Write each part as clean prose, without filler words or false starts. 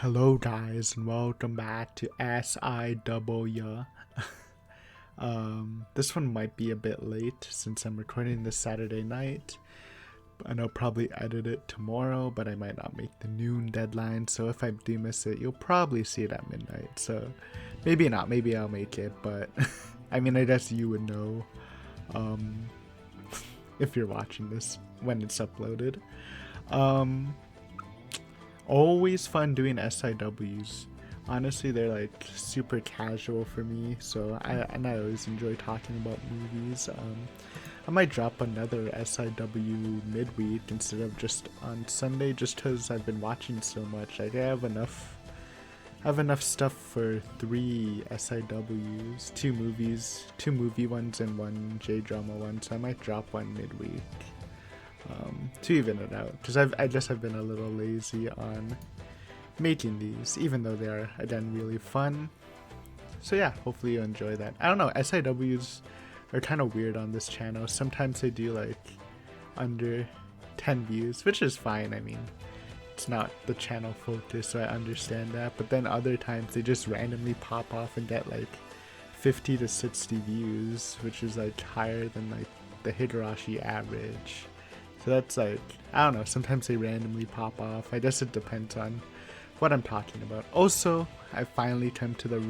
Hello guys and welcome back to SIW. This one might be a bit late since I'm recording this Saturday night, and I'll probably edit it tomorrow, but I might not make the noon deadline, so if I do miss it, you'll probably see it at midnight, so maybe not, maybe I'll make it, but I mean, I guess you would know if you're watching this when it's uploaded. Always fun doing SIWs. Honestly, they're like super casual for me, so I always enjoy talking about movies. I might drop another SIW midweek instead of just on Sunday, just because I've been watching so much. Like I have enough stuff for 3 SIWs, 2 movies, 2 movie ones, and 1 J drama one. So I might drop one midweek. To even it out, because I guess I've been a little lazy on making these, even though they are again really fun. So yeah, hopefully you enjoy that. I don't know, SIWs are kind of weird on this channel. Sometimes they do like under 10 views, which is fine. I mean, it's not the channel focus, so I understand that. But then other times they just randomly pop off and get like 50 to 60 views, which is like higher than like the Higurashi average. So that's like, I don't know, sometimes they randomly pop off. I guess it depends on what I'm talking about. Also, I finally come to the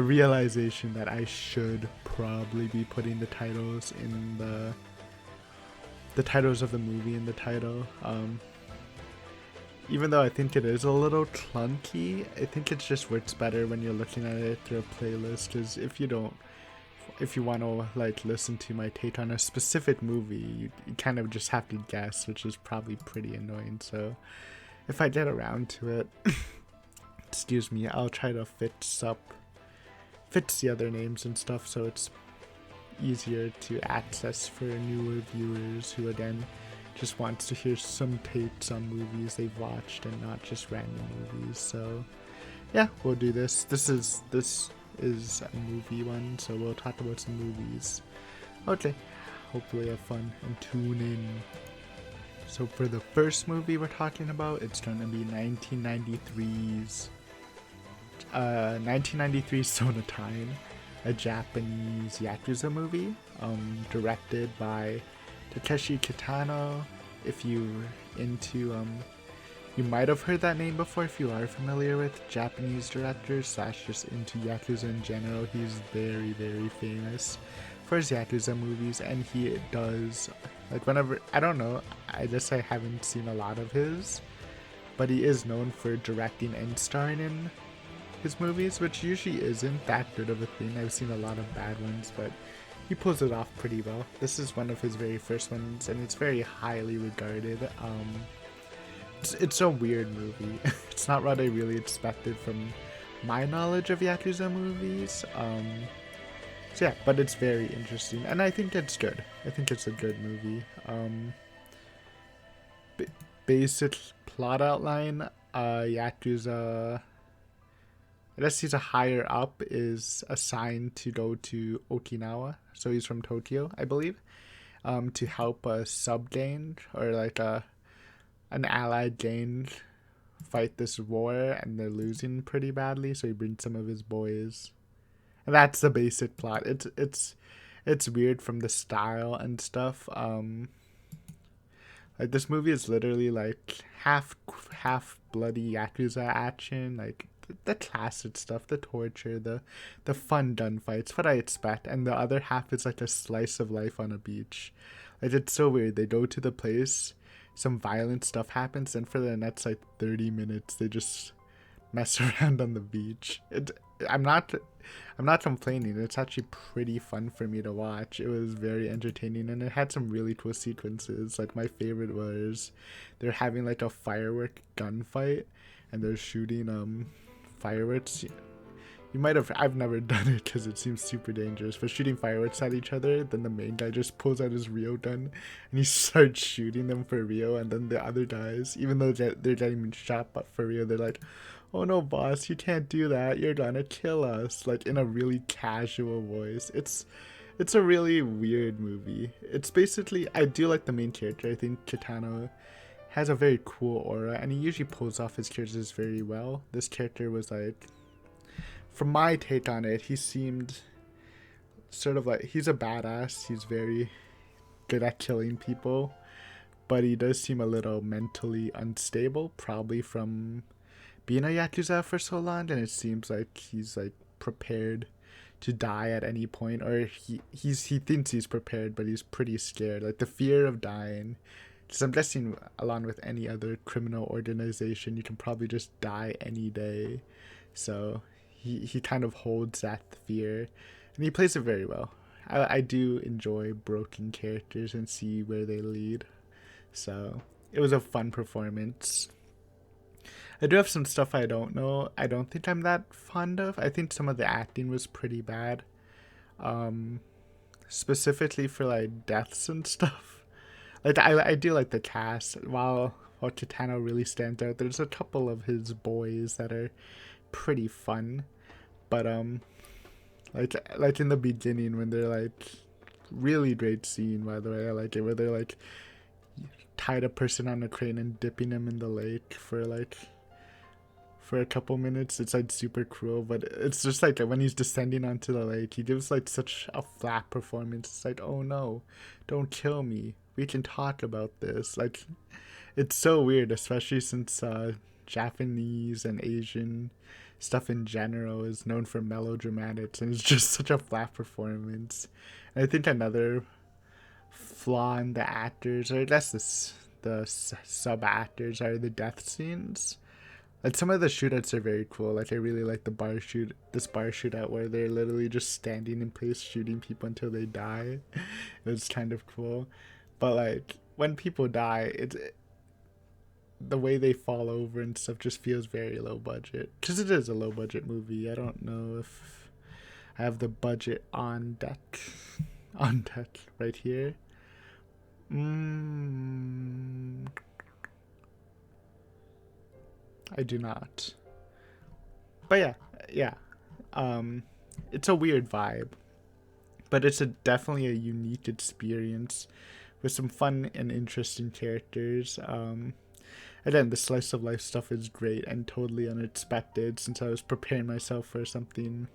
realization that I should probably be putting the titles in the titles of the movie in the title. Even though I think it is a little clunky, I think it just works better when you're looking at it through a playlist, because if you want to like listen to my take on a specific movie, you kind of just have to guess, which is probably pretty annoying. So if I get around to it, excuse me, I'll try to fix the other names and stuff so it's easier to access for newer viewers who again just wants to hear some takes on movies they've watched and not just random movies. So yeah, we'll do this. This is a movie one, so we'll talk about some movies. Okay, hopefully have fun and tune in. So for the first movie we're talking about, it's going to be 1993's Sonatine, a Japanese Yakuza movie, directed by Takeshi Kitano. If you're into you might have heard that name before if you are familiar with Japanese directors / just into Yakuza in general. He's very, very famous for his Yakuza movies, and he does, like, whenever, I don't know, I guess I haven't seen a lot of his, but he is known for directing and starring in his movies, which usually isn't that good of a thing. I've seen a lot of bad ones, but he pulls it off pretty well. This is one of his very first ones, and it's very highly regarded. It's a weird movie. It's not what I really expected from my knowledge of Yakuza movies. So yeah, but it's very interesting, and I think it's good. I think it's a good movie. Basic plot outline: Yakuza, I guess he's a higher up, is assigned to go to Okinawa. So he's from Tokyo, I believe, to help a sub gang or like an allied gang fight this war, and they're losing pretty badly, so he brings some of his boys, and that's the basic plot. It's weird from the style and stuff. Like, this movie is literally like half bloody Yakuza action, like the classic stuff, the torture, the fun gunfights, what I expect, and the other half is like a slice of life on a beach. Like, it's so weird. They go to the place, some violent stuff happens, and for the next like 30 minutes they just mess around on the beach. I'm not complaining. It's actually pretty fun for me to watch. It was very entertaining, and it had some really cool sequences. Like, my favorite was they're having like a firework gunfight, and they're shooting fireworks. You might have, I've never done it because it seems super dangerous, but shooting fireworks at each other, then the main guy just pulls out his Rio gun and he starts shooting them for Rio, and then the other guys, even though they're getting shot but for Rio, they're like, oh no boss, you can't do that, you're gonna kill us, like in a really casual voice. It's a really weird movie. It's basically, I do like the main character. I think Kitano has a very cool aura, and he usually pulls off his characters very well. This character was like, from my take on it, he seemed sort of like, he's a badass. He's very good at killing people, but he does seem a little mentally unstable, probably from being a Yakuza for so long, and it seems like he's like prepared to die at any point, or he thinks he's prepared, but he's pretty scared. Like the fear of dying, because I'm guessing along with any other criminal organization, you can probably just die any day. So he kind of holds that fear, and he plays it very well. I do enjoy broken characters and see where they lead. So it was a fun performance. I do have some stuff I don't know. I don't think I'm that fond of. I think some of the acting was pretty bad. Specifically for like deaths and stuff. Like I do like the cast. While Kitano really stands out, there's a couple of his boys that are pretty fun. But like in the beginning when they're like, really great scene by the way. I like it where they're like tied a person on a crane and dipping him in the lake for a couple minutes. It's like super cruel, but it's just like when he's descending onto the lake, he gives like such a flat performance. It's like, oh no, don't kill me, we can talk about this. Like, it's so weird, especially since Japanese and Asian stuff in general is known for melodramatics, and it's just such a flat performance. And I think another flaw in the actors, or I guess the sub actors, are the death scenes. Like some of the shootouts are very cool. Like I really like this bar shootout where they're literally just standing in place shooting people until they die. It was kind of cool. But like when people die, the way they fall over and stuff just feels very low budget. Because it is a low budget movie. I don't know if I have the budget on deck. On deck right here. I do not. But yeah. It's a weird vibe, but it's definitely a unique experience with some fun and interesting characters. Again, the slice of life stuff is great and totally unexpected, since I was preparing myself for something,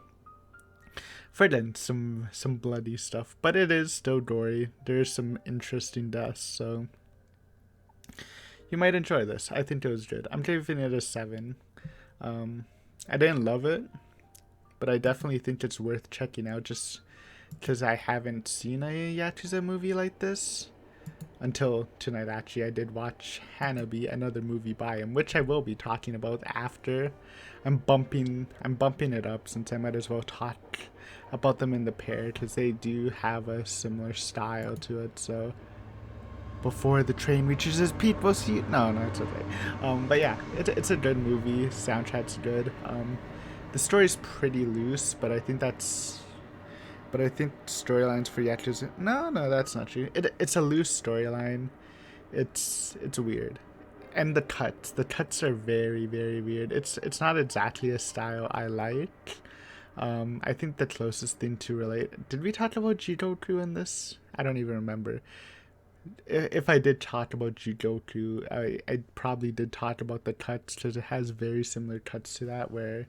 for then some bloody stuff. But it is still gory. There's some interesting deaths, so you might enjoy this. I think it was good. I'm giving it a 7. I didn't love it, but I definitely think it's worth checking out just because I haven't seen a Yakuza movie like this until tonight. Actually, I did watch Hanabi, another movie by him, which I will be talking about after. I'm bumping it up since I might as well talk about them in the pair because they do have a similar style to it. So before the train reaches its peak, we'll see. No, it's okay. But yeah, it's a good movie. Soundtrack's good. The story's pretty loose, but I think storylines for Yakuza. No, that's not true. It's a loose storyline. It's weird, and the cuts are very, very weird. It's not exactly a style I like. I think the closest thing to relate. Did we talk about Jigoku in this? I don't even remember. If I did talk about Jigoku, I probably did talk about the cuts because it has very similar cuts to that, where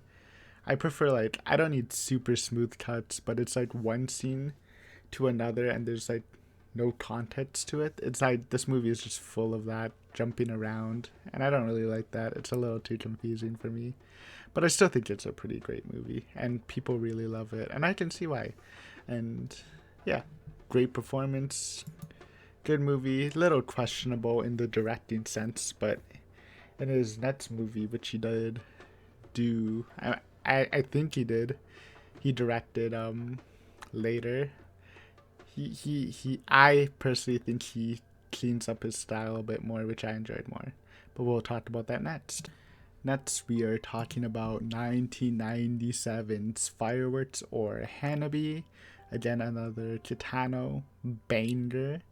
I prefer, like, I don't need super smooth cuts, but it's like one scene to another and there's like no context to it. It's like this movie is just full of that jumping around, and I don't really like that. It's a little too confusing for me, but I still think it's a pretty great movie and people really love it, and I can see why. And yeah, great performance, good movie, little questionable in the directing sense, but in his next movie, which he did do, I think he directed later. I personally think he cleans up his style a bit more, which I enjoyed more. But we'll talk about that next. Next, we are talking about 1997's Fireworks or Hanabi. Again, another Kitano banger.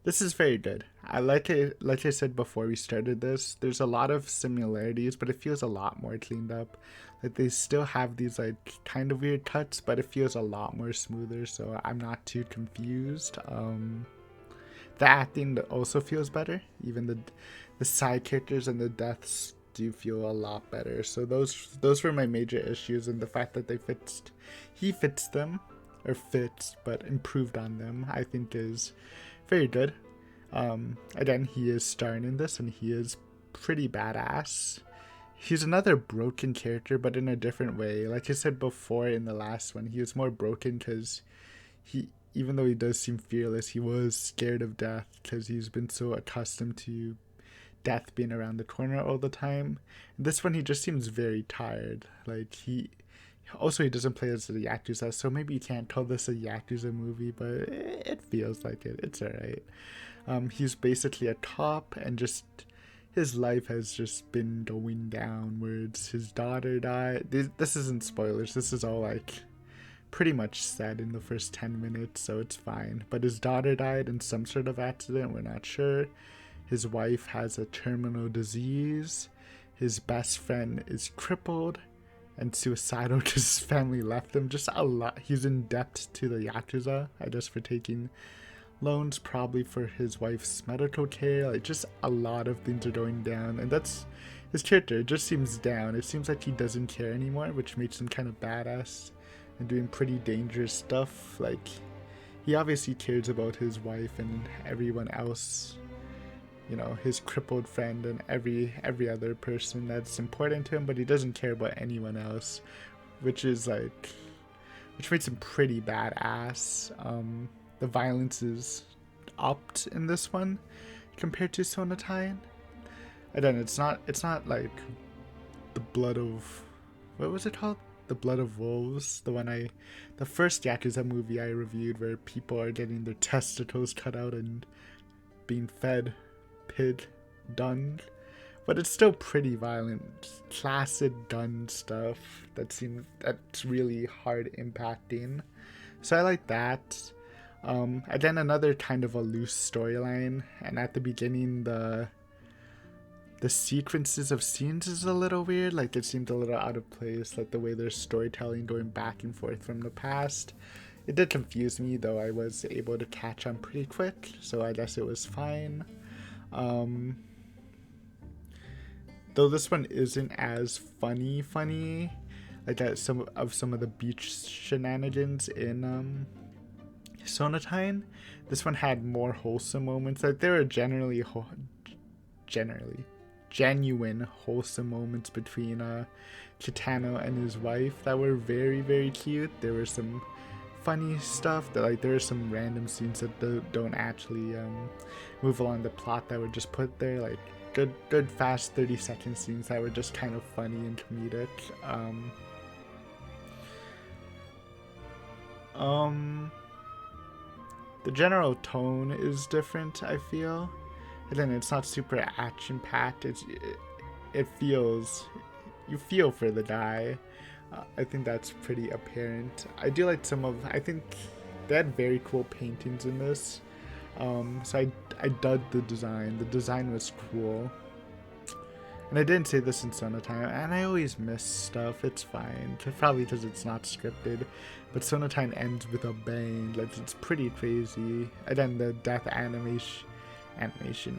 This is very good. Like I said before we started this, there's a lot of similarities, but it feels a lot more cleaned up. Like they still have these like kind of weird cuts, but it feels a lot more smoother, so I'm not too confused. The acting also feels better. Even the side characters and the deaths do feel a lot better. So those were my major issues, and the fact that he fits them, or fits but improved on them, I think is very good. Again, he is starring in this, and he is pretty badass. He's another broken character, but in a different way. Like I said before in the last one, he was more broken because even though he does seem fearless, he was scared of death because he's been so accustomed to death being around the corner all the time. And this one, he just seems very tired. Like he doesn't play as a Yakuza, so maybe you can't call this a Yakuza movie, but it feels like it. It's alright. He's basically a cop, and just his life has just been going downwards. His daughter died. This isn't spoilers. This is all like pretty much said in the first 10 minutes, so it's fine. But his daughter died in some sort of accident. We're not sure. His wife has a terminal disease. His best friend is crippled and suicidal because his family left him. Just a lot. He's in debt to the Yakuza, I guess, for taking loans, probably for his wife's medical care. Like, just a lot of things are going down, and that's his character. It just seems down. It seems like he doesn't care anymore, which makes him kind of badass and doing pretty dangerous stuff. Like, he obviously cares about his wife and everyone else, you know, his crippled friend and every other person that's important to him, but he doesn't care about anyone else, which makes him pretty badass. The violence is upped in this one compared to Sonatine. Again, it's not like the blood of, what was it called? The Blood of Wolves, the first Yakuza movie I reviewed, where people are getting their testicles cut out and being fed pig dung, but it's still pretty violent, classic gun stuff that's really hard impacting. So I like that. Again, another kind of a loose storyline, and at the beginning the sequences of scenes is a little weird. Like, it seemed a little out of place, like the way there's storytelling going back and forth from the past. It did confuse me, though I was able to catch on pretty quick, so I guess it was fine. Though this one isn't as funny, like some of the beach shenanigans in Sonatine, this one had more wholesome moments. Like, there were generally genuine wholesome moments between Kitano and his wife that were very, very cute. There were some funny stuff that, like, there are some random scenes that don't actually move along the plot that were just put there, like good fast 30-second scenes that were just kind of funny and comedic. The general tone is different, I feel. And then it's not super action-packed. It feels, you feel for the guy. I think that's pretty apparent. I do like I think they had very cool paintings in this. So I dug the design. The design was cool. And I didn't say this in Sonatine, and I always miss stuff. It's fine, probably because it's not scripted. But Sonatine ends with a bang. Like, it's pretty crazy. And then the death animation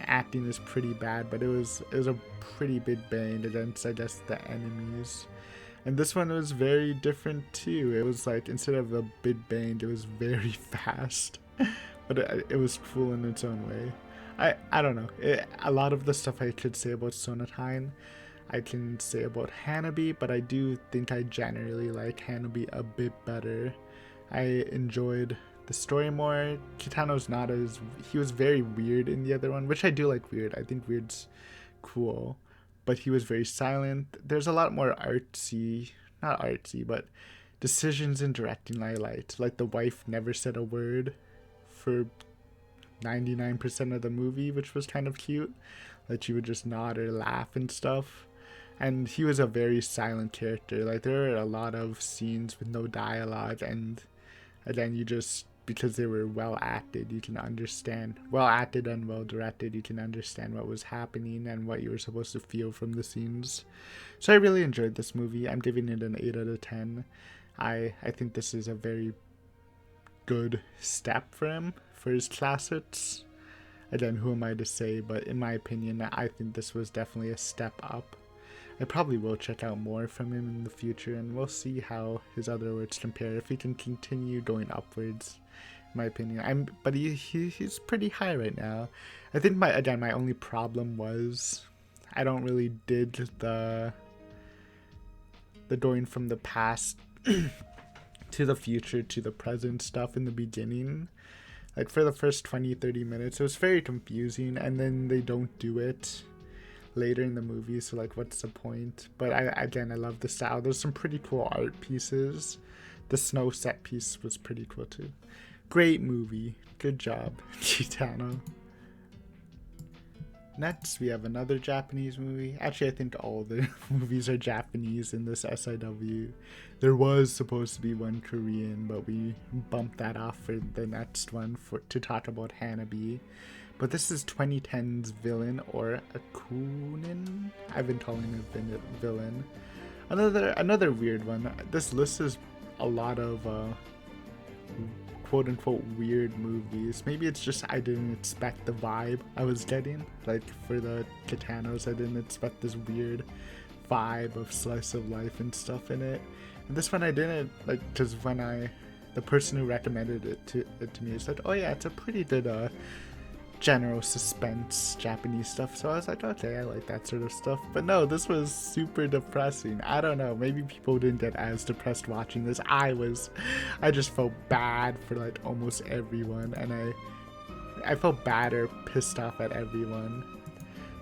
acting is pretty bad, but it was a pretty big bang against, I guess, the enemies. And this one was very different too. It was like, instead of a big bang, it was very fast. But it was cool in its own way. I don't know. A lot of the stuff I could say about Sonatine, I can say about Hanabi, but I do think I generally like Hanabi a bit better. I enjoyed the story more. Kitano's he was very weird in the other one, which I do like weird. I think weird's cool, but he was very silent. There's a lot more not artsy, but decisions in directing I liked. Like, the wife never said a word for 99% of the movie, which was kind of cute. Like, she would just nod or laugh and stuff. And he was a very silent character. Like, there are a lot of scenes with no dialogue, and then because they were well acted and well directed, you can understand what was happening and what you were supposed to feel from the scenes. So I really enjoyed this movie. I'm giving it an 8 out of 10. I think this is a very good step for him, for his classics. again, who am I to say? But in my opinion, I think this was definitely a step up. I probably will check out more from him in the future, and we'll see how his other works compare, if he can continue going upwards, in my opinion. But he's pretty high right now. I think my only problem was I don't really did the going from the past to the future to the present stuff in the beginning. Like for the first 20-30 minutes, it was very confusing, and then they don't do it later in the movie, so like what's the point? But I love the style. There's some pretty cool art pieces. The snow set piece was pretty cool too. Great movie. Good job, Chitano. Next, we have another Japanese movie. Actually, I think all the movies are Japanese in this SIW. There was supposed to be one Korean, but we bumped that off for the next one to talk about Hanabi. But this is 2010's Villain, or Akunin. I've been calling it Villain. Another weird one. This list is a lot of quote-unquote weird movies. Maybe it's just I didn't expect the vibe I was getting. Like for the Kitanos, I didn't expect this weird vibe of slice of life and stuff in it. And this one I didn't, like, because when the person who recommended it to me said, oh yeah, it's a pretty good general suspense Japanese stuff. So I was like, okay, I like that sort of stuff. But no, this was super depressing. I don't know, maybe people didn't get as depressed watching this. I just felt bad for like almost everyone, and I felt bad or pissed off at everyone.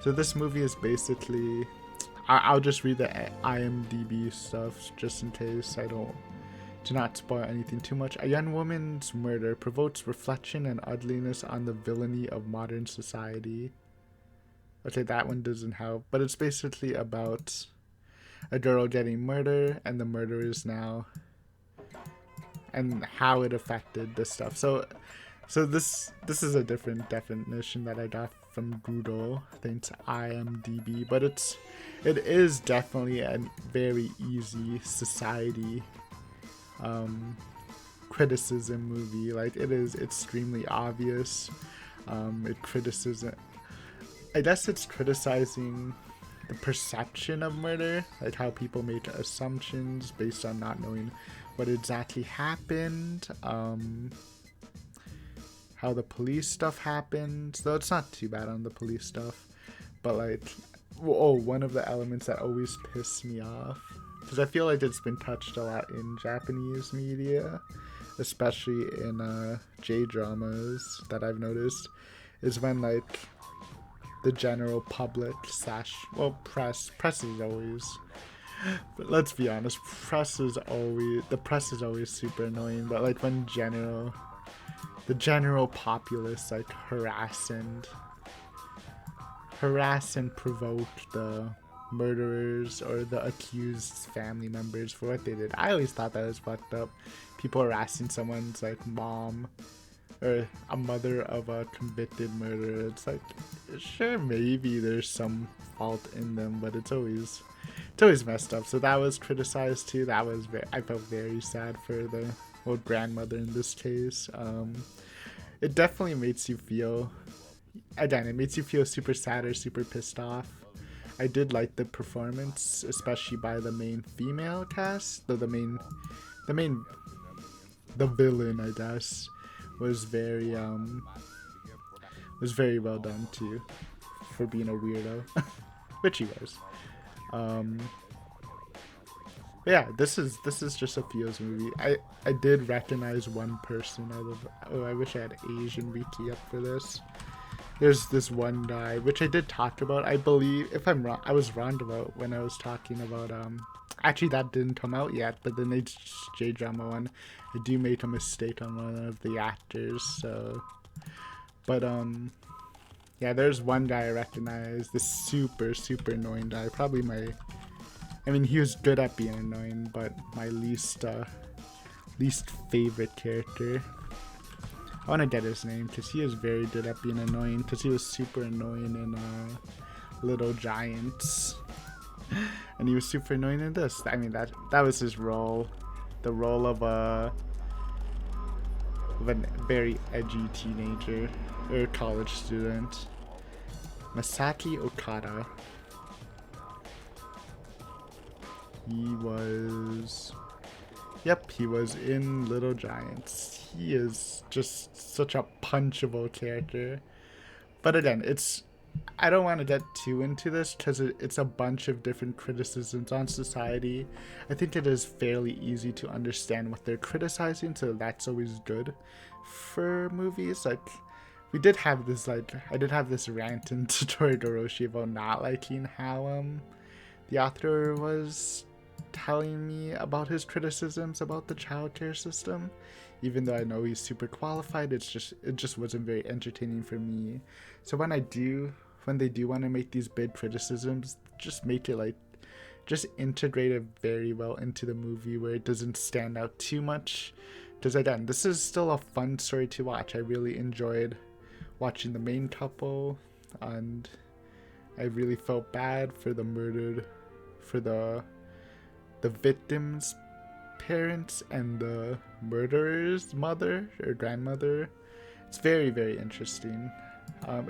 So this movie is basically, I'll just read the IMDb stuff just in case I do not spoil anything too much. A young woman's murder provokes reflection and ugliness on the villainy of modern society. Okay, that one doesn't help, but it's basically about a girl getting murdered and the murderers now, and how it affected this stuff. So this is a different definition that I got from Google, thanks to IMDb, but it is definitely a very easy society criticism movie. Like, it is extremely obvious. I guess it's criticizing the perception of murder, like how people make assumptions based on not knowing what exactly happened, how the police stuff happened, though it's not too bad on the police stuff. But like, one of the elements that always pissed me off, because I feel like it's been touched a lot in Japanese media, especially in J-dramas that I've noticed, is when like the general public press is always, but let's be honest, the press is always super annoying. But like when the general populace like harass and provoke the murderers or the accused family members for what they did. I always thought that was fucked up. People harassing someone's like mom or a mother of a convicted murderer. It's like, sure, maybe there's some fault in them, but it's always messed up. So that was criticized too. I felt very sad for the old grandmother in this case. It definitely makes you feel, again, it makes you feel super sad or super pissed off. I did like the performance, especially by the main female cast. Though the villain, I guess, was very well done too, for being a weirdo, which he was. Yeah, this is just a feels movie. I did recognize one person out of, I wish I had Asian wiki up for this. There's this one guy, which I did talk about, I believe. If I'm wrong, I was wrong about when I was talking about, actually that didn't come out yet, but the next J-drama one, I do make a mistake on one of the actors, so, but, yeah, there's one guy I recognize, this super annoying guy, probably he was good at being annoying, but my least favorite character. I want to get his name because he is very good at being annoying, because he was super annoying in Little Giants, and he was super annoying in this. I mean, that was his role, the role of of a very edgy teenager or college student. Masaki Okada. He was... Yep, he was in Little Giants. He is just such a punchable character. But again, I don't want to get too into this because it's a bunch of different criticisms on society. I think it is fairly easy to understand what they're criticizing, so that's always good for movies. Like, I did have this rant into Toridoroshi about not liking how the author was telling me about his criticisms about the childcare system. Even though I know he's super qualified, it just wasn't very entertaining for me. So when they do want to make these big criticisms, just make it just integrate it very well into the movie where it doesn't stand out too much. Because again, this is still a fun story to watch. I really enjoyed watching the main couple, and I really felt bad for the victim's parents and the murderer's mother or grandmother. It's very, very interesting. I'm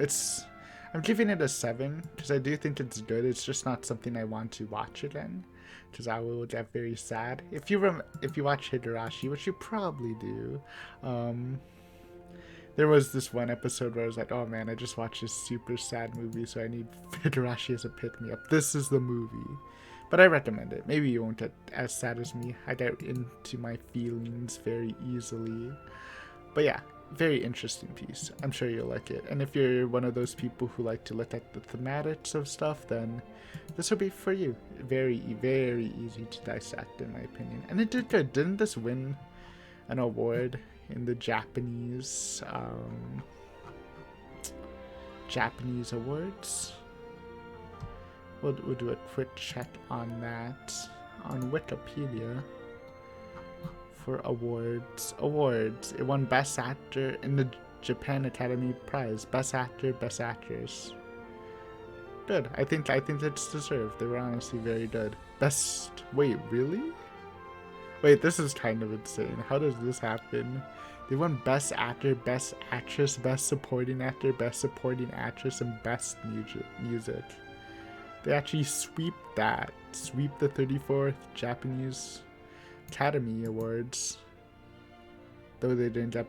giving it a 7 because I do think it's good. It's just not something I want to watch again because I will get very sad. If you watch Higurashi, which you probably do, there was this one episode where I was like, oh man, I just watched this super sad movie, so I need Higurashi as a pick-me-up. This is the movie. But I recommend it. Maybe you won't get as sad as me. I get into my feelings very easily. But yeah, very interesting piece. I'm sure you'll like it. And if you're one of those people who like to look at the thematics of stuff, then this will be for you. Very, very easy to dissect, in my opinion. And it did good. Didn't this win an award in the Japanese awards? We'll do a quick check on that on Wikipedia for awards. It won Best Actor in the Japan Academy Prize. Best Actor, Best Actress. Good. I think it's deserved. They were honestly very good. Wait, really? Wait, this is kind of insane. How does this happen? They won Best Actor, Best Actress, Best Supporting Actor, Best Supporting Actress, and Best Music. They actually sweep the 34th Japanese Academy Awards. Though they didn't get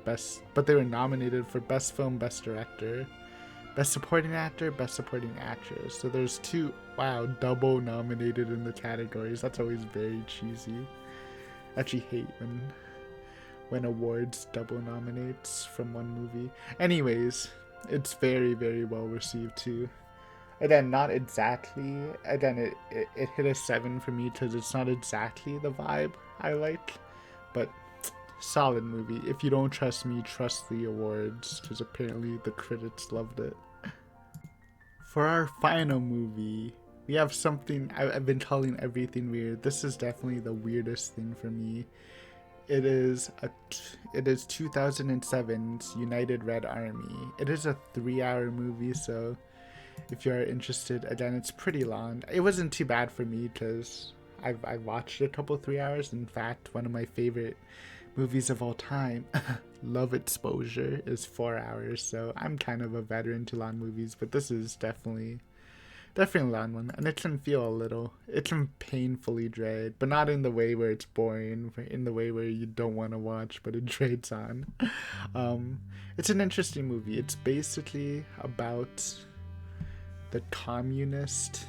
but they were nominated for Best Film, Best Director, Best Supporting Actor, Best Supporting Actress. So there's double nominated in the categories. That's always very cheesy. I actually hate when awards double nominates from one movie. Anyways, it's very, very well received too. Again, not exactly. Again, it hit a 7 for me because it's not exactly the vibe I like. But solid movie. If you don't trust me, trust the awards because apparently the critics loved it. For our final movie, we have something I've been calling everything weird. This is definitely the weirdest thing for me. It is 2007's United Red Army. It is a 3-hour movie, so if you are interested, again, it's pretty long. It wasn't too bad for me because I watched a couple 3 hours. In fact, one of my favorite movies of all time, Love Exposure, is 4 hours. So I'm kind of a veteran to long movies, but this is definitely a long one. And it can painfully dread, but not in the way where it's boring, in the way where you don't want to watch, but it dreads on. It's an interesting movie. It's basically about the communist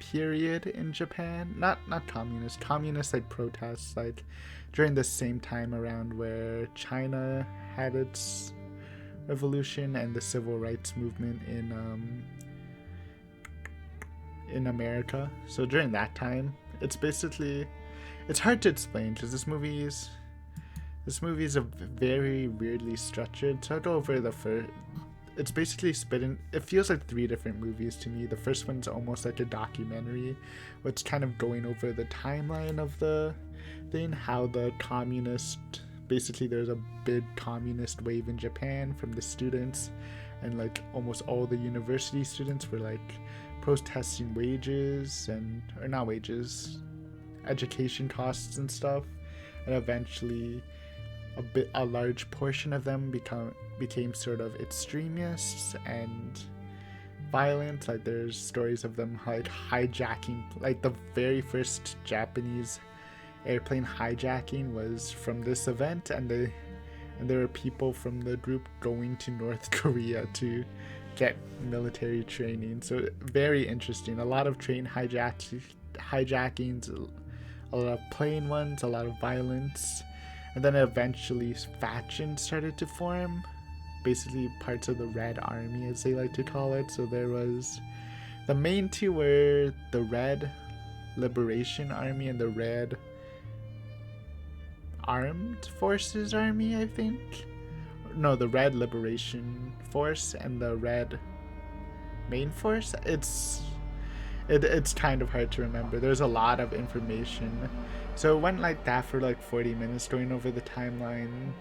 period in Japan. Not communist like protests, like during the same time around where China had its revolution and the civil rights movement in America. So during that time, it's hard to explain because this movie is a very weirdly structured. So I'll go over it's basically it feels like 3 different movies to me. The first one's almost like a documentary, which kind of going over the timeline of the thing, how the basically there's a big communist wave in Japan from the students, and like almost all the university students were like protesting education costs and stuff, and eventually a large portion of them became sort of extremists and violent. Like there's stories of them like hijacking, like the very first Japanese airplane hijacking was from this event, and there were people from the group going to North Korea to get military training. So very interesting. A lot of train hijackings, a lot of plane ones, a lot of violence. And then eventually factions started to form, basically parts of the Red Army, as they like to call it. So there was, the main two were the Red Liberation Army and the Red Armed Forces Army, I think. No, the Red Liberation Force and the Red Main Force. It's kind of hard to remember. There's a lot of information. So it went like that for like 40 minutes, going over the timeline.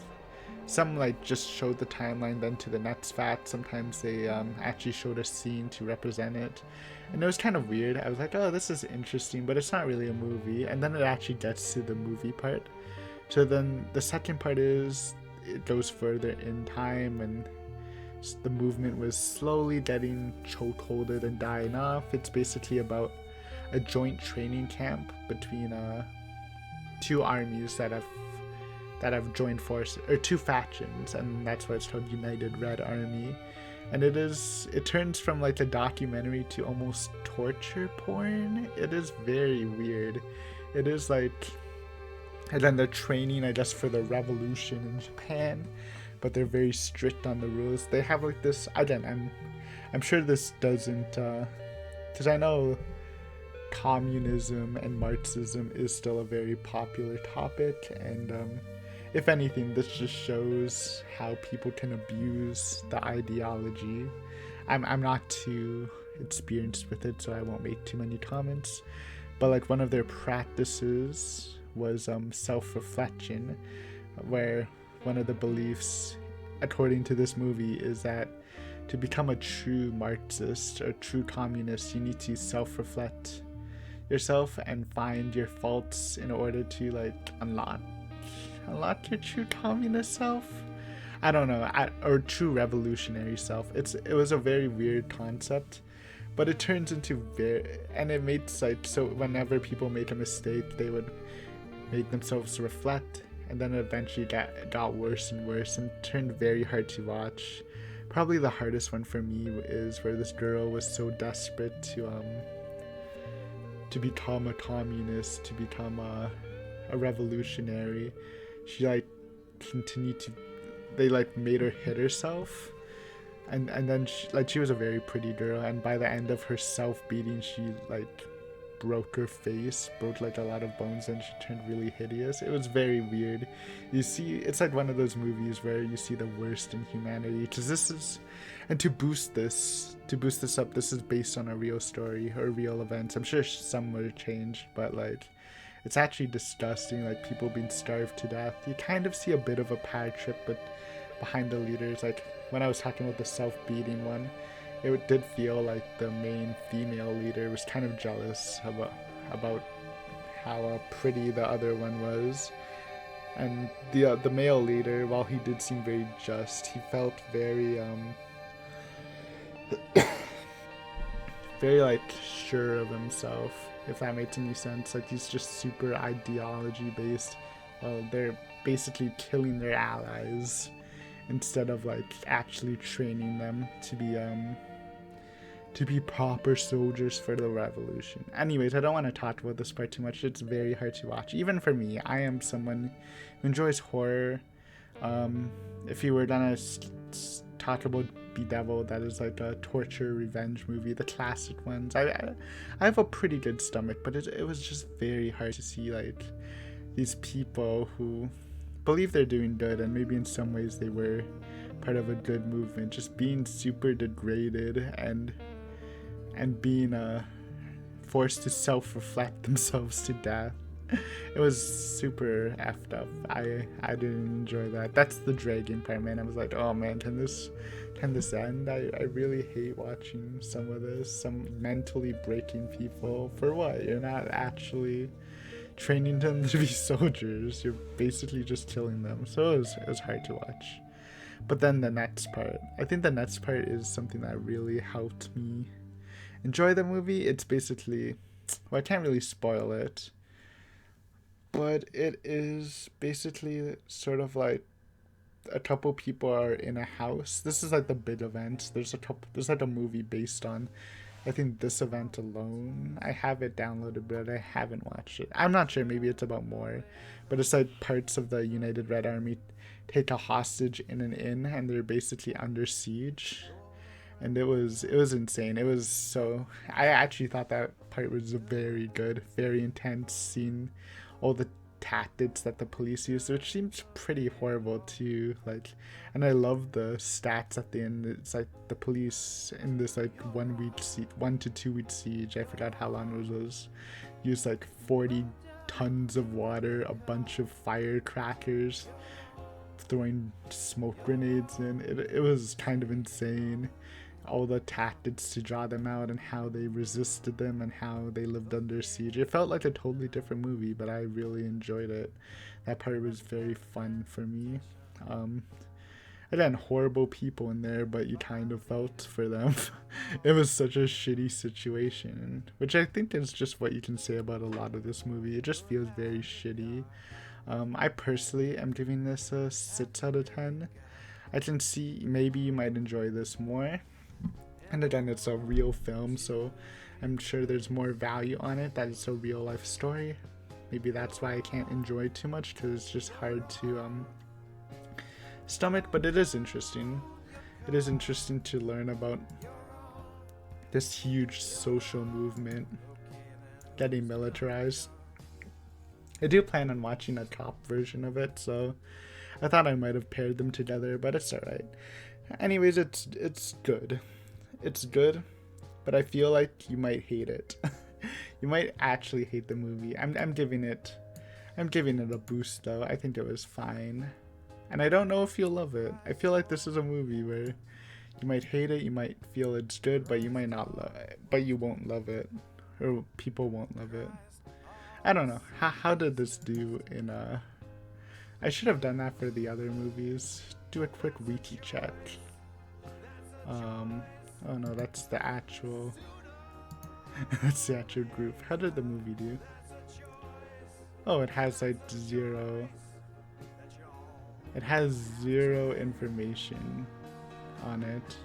Some like just showed the timeline, then to the next fact. Sometimes they actually showed a scene to represent it. And it was kind of weird. I was like, oh, this is interesting, but it's not really a movie. And then it actually gets to the movie part. So then the second part is, it goes further in time, and the movement was slowly getting chokeholded and dying off. It's basically about a joint training camp between two armies that have joined forces, or two factions, and that's why it's called United Red Army. And it turns from like a documentary to almost torture porn. It is very weird. It is like, and then they're training, I guess, for the revolution in Japan, but they're very strict on the rules. They have like this, again, I'm sure this doesn't, because I know communism and Marxism is still a very popular topic, and if anything, this just shows how people can abuse the ideology. I'm not too experienced with it, so I won't make too many comments, but like one of their practices was self-reflection, where one of the beliefs, according to this movie, is that to become a true Marxist or true communist, you need to self-reflect yourself and find your faults in order to like unlock your true communist self. I don't know, or true revolutionary self. It was a very weird concept, but it turns into and it made like, so whenever people make a mistake, they would make themselves reflect, and then it eventually got worse and worse and turned very hard to watch. Probably the hardest one for me is where this girl was so desperate to become a communist, to become a revolutionary. She like continued to, they like made her hit herself, and then she was a very pretty girl, and by the end of her self-beating, she like broke her face, broke like a lot of bones, and she turned really hideous. It was very weird. You see, it's like one of those movies where you see the worst in humanity, because this is, and to boost this up, this is based on a real story or real events. I'm sure some were changed, but like, it's actually disgusting, like people being starved to death. You kind of see a bit of a power trip, but behind the leaders, like when I was talking about the self-beating one, it did feel like the main female leader was kind of jealous about how pretty the other one was, and the male leader, while he did seem very just, he felt very very like sure of himself, if that makes any sense. Like he's just super ideology based. They're basically killing their allies instead of like actually training them to be proper soldiers for the revolution. Anyways, I don't want to talk about this part too much. It's very hard to watch, even for me. I am someone who enjoys horror. If you were gonna talk about Bedevil, that is like a torture revenge movie, the classic ones. I have a pretty good stomach, but it was just very hard to see like these people who believe they're doing good, and maybe in some ways they were part of a good movement, just being super degraded and being forced to self-reflect themselves to death. It was super effed up. I didn't enjoy that. That's the dragging part, man. I was like, oh man, can this end? I really hate watching some of this. Some mentally breaking people. For what? You're not actually training them to be soldiers. You're basically just killing them. So it was hard to watch. But then the next part, I think the next part is something that really helped me enjoy the movie. It's basically, well, I can't really spoil it, but it is basically sort of like a couple people are in a house. This is like the big event. There's like a movie based on, I think, this event alone. I have it downloaded, but I haven't watched it. I'm not sure. Maybe it's about more, but it's like parts of the United Red Army take a hostage in an inn, and they're basically under siege. And it was insane. It was so. I actually thought that part was very good, very intense. Seeing all the tactics that the police use, which seems pretty horrible too. Like, and I love the stats at the end. It's like the police in this like 1 to 2 week siege. I forgot how long it was. Used like 40 tons of water, a bunch of firecrackers, throwing smoke grenades in. It was kind of insane. All the tactics to draw them out and how they resisted them and how they lived under siege. It felt like a totally different movie, but I really enjoyed it. That part was very fun for me. Again, horrible people in there, but you kind of felt for them. It was such a shitty situation, which I think is just what you can say about a lot of this movie. It just feels very shitty. I personally am giving this a 6 out of 10. I can see maybe you might enjoy this more. And again, it's a real film, so I'm sure there's more value on it that it's a real life story. Maybe that's why I can't enjoy it too much, because it's just hard to stomach, but it is interesting. It is interesting to learn about this huge social movement getting militarized. I do plan on watching a top version of it, so I thought I might have paired them together, but it's alright. Anyways, it's good. It's good, but I feel like you might hate it. You might actually hate the movie. I'm giving it a boost though. I think it was fine. And I don't know if you'll love it. I feel like this is a movie where you might hate it, you might feel it's good, but you might not love it. But you won't love it. Or people won't love it. I don't know. How did this do in I should have done that for the other movies. Do a quick wiki check. Oh no, that's the actual that's the actual group. How did the movie do? Oh, it has like 0. It has 0 information on it.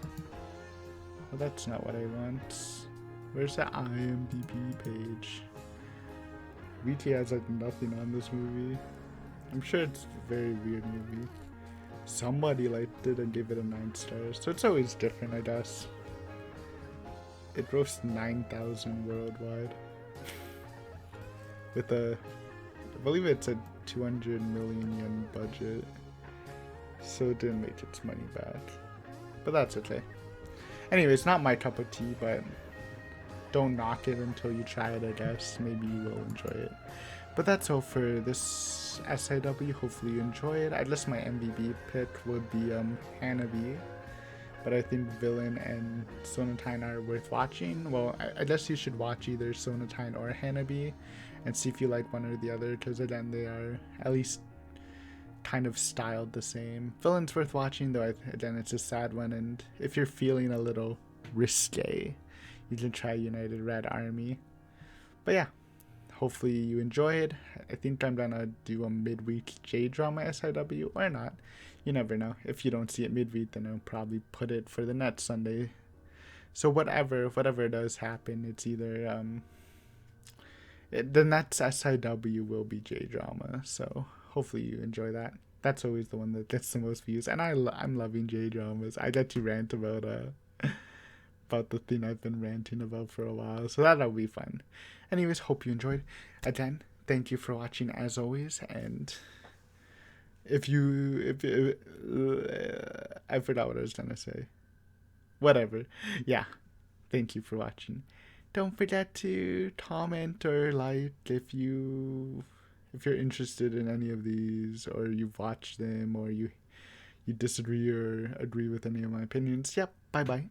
Well, that's not what I want. Where's the IMDb page? Wiki has like nothing on this movie. I'm sure it's a very weird movie. Somebody liked it and gave it a 9 stars. So it's always different, I guess. It grossed 9,000 worldwide. With I believe it's a 200 million yen budget. So it didn't make its money back. But that's okay. Anyway, it's not my cup of tea, but don't knock it until you try it, I guess. Maybe you will enjoy it. But that's all for this SIW. Hopefully you enjoy it. I guess my MVP pick would be Hanabi. But I think Villain and Sonatine are worth watching. Well, I guess you should watch either Sonatine or Hanabi and see if you like one or the other, because again, they are at least kind of styled the same. Villain's worth watching, though again, it's a sad one, and if you're feeling a little risque, you can try United Red Army. But yeah, hopefully you enjoy it. I think I'm gonna do a midweek J-drama SIW, or not. You never know. If you don't see it midweek, then I'll probably put it for the next Sunday. So whatever does happen, it's either the next SIW will be J-drama. So hopefully you enjoy that. That's always the one that gets the most views, and I'm loving J-dramas. I get to rant about the thing I've been ranting about for a while, so that'll be fun. Anyways, hope you enjoyed. Again, thank you for watching as always, and if I forgot what I was gonna say. Whatever. Yeah. Thank you for watching. Don't forget to comment or like if you're interested in any of these, or you've watched them, or you disagree or agree with any of my opinions. Yep. Bye bye.